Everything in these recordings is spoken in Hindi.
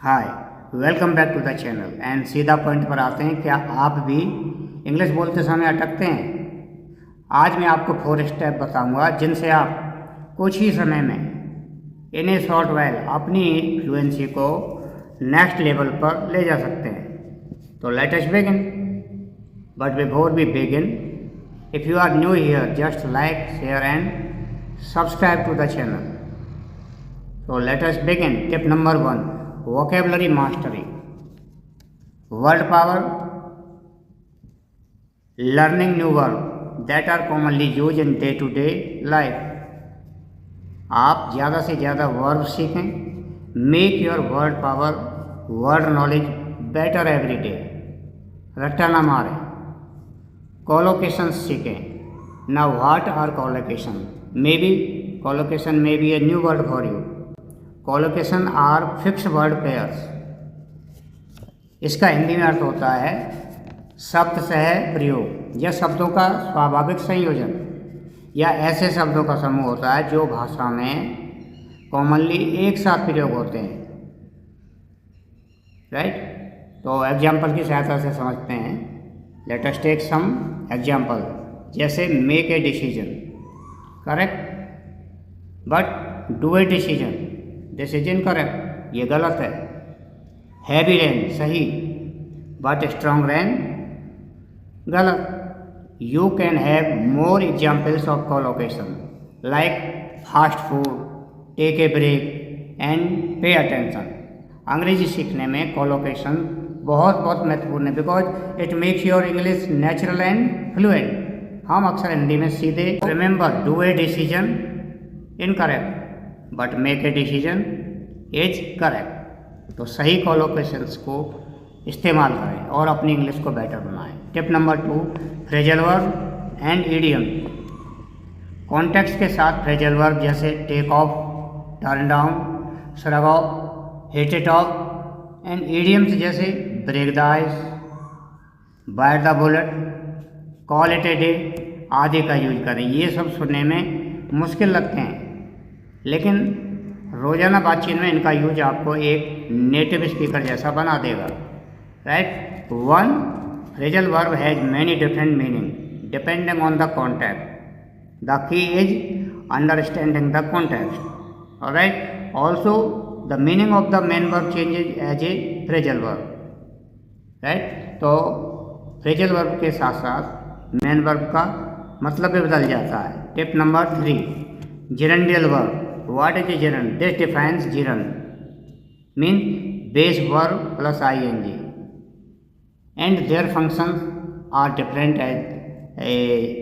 Hi, welcome back to the channel and सीधा पॉइंट पर आते हैं। क्या आप भी इंग्लिश बोलते समय अटकते हैं? आज मैं आपको 4 स्टेप बताऊंगा जिनसे आप कुछ ही समय में इन ए शॉर्ट वाइल अपनी फ्लुएंसी को नेक्स्ट लेवल पर ले जा सकते हैं। तो let us begin. But before we begin, if you are new here, just like, share and subscribe to the channel. So let us begin. Tip number 1, vocabulary mastery. Word power, learning new words that are commonly used in day-to-day life. आप ज़्यादा से ज़्यादा वर्ब सीखें. Make your word power, word knowledge better every day. रट्टा ना मारें. Collocations सीखें. Now what are collocations? Maybe collocation may be a new word for you. Collocation are fix word pairs. इसका हिंदी में अर्थ होता है शब्द सह प्रयोग या शब्दों का स्वाभाविक संयोजन, या ऐसे शब्दों का समूह होता है जो भाषा में कॉमनली एक साथ प्रयोग होते हैं। राइट? तो एग्जाम्पल की सहायता से समझते हैं। Let us take some example, जैसे make a decision, correct, but do a decision, decision correct, ये गलत है। हैवी रेन, सही, बट स्ट्रॉन्ग रेन, गलत। You can have more examples of collocation like fast food, take a break and pay attention. अंग्रेजी सीखने में कॉलोकेशन बहुत बहुत महत्वपूर्ण है, because it makes your English natural and fluent. हम अक्सर हिंदी में सीधे remember do a decision incorrect, but make a decision is correct. तो सही कॉलोकेशंस को इस्तेमाल करें और अपनी इंग्लिश को बेटर बनाएं। Tip number 2, phrasal verb and idiom. Context के साथ फ्रेजल वर्ब जैसे take off, turn down, shrug off, hit it off, and idioms जैसे break the ice, bite the bullet, call it a day आदि का यूज करें। ये सब सुनने में मुश्किल लगते हैं, लेकिन रोज़ाना बातचीत में इनका यूज आपको एक नेटिव स्पीकर जैसा बना देगा। Right? 1, phrasal verb has many different meaning depending on the context. The key is understanding the context. Right? Also the meaning of the main verb changes as a phrasal verb. Right? तो फ्रेजल वर्ब के साथ साथ मेन वर्ब का मतलब भी बदल जाता है। Tip number 3, gerundial verb. What is a gerund? This defines gerund. Means base verb plus ing, and their functions are different as a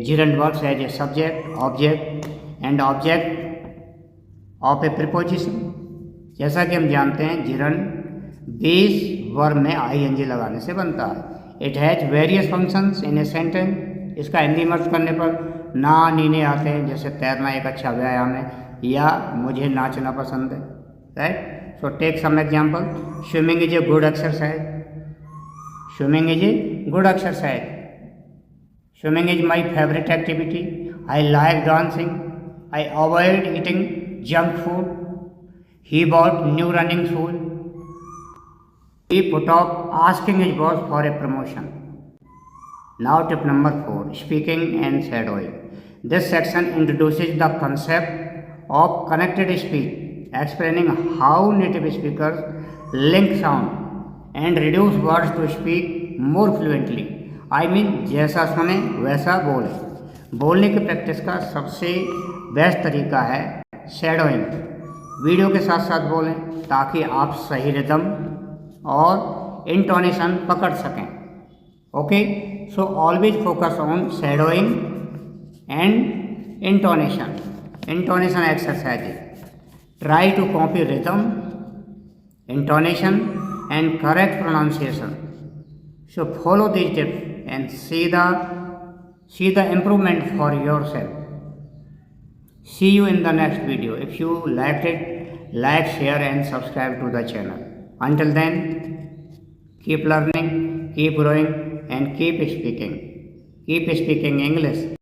gerund works as a subject, object, and object of a preposition. जैसा कि हम जानते हैं gerund base verb में ing लगाने से बनता है। It has various functions in a sentence. इसका हिंदी में अर्थ करने पर ना नीने आते हैं, जैसे तैरना एक अच्छा व्यायाम है, या मुझे नाचना पसंद है। Right? So take some example. Swimming is a good exercise. Swimming is a good exercise. Swimming is my favourite activity. I like dancing. I avoid eating junk food. He bought new running shoes. He put off asking his boss for a promotion. Now tip number 4, speaking and shadowing. This section introduces the concept of connected speech, explaining how native speakers link sound and reduce words to speak more fluently. I mean, जैसा सुने वैसा बोले। बोलने की प्रैक्टिस का सबसे बेस्ट तरीका है shadowing। वीडियो के साथ साथ बोलें ताकि आप सही रिदम और इंटोनेशन पकड़ सकें। Okay, so always focus on shadowing and intonation. Intonation exercises. Try to copy rhythm, intonation, and correct pronunciation. So follow these tips and see the improvement for yourself. See you in the next video. If you liked it, like, share, and subscribe to the channel. Until then, keep learning, keep growing, and keep speaking English.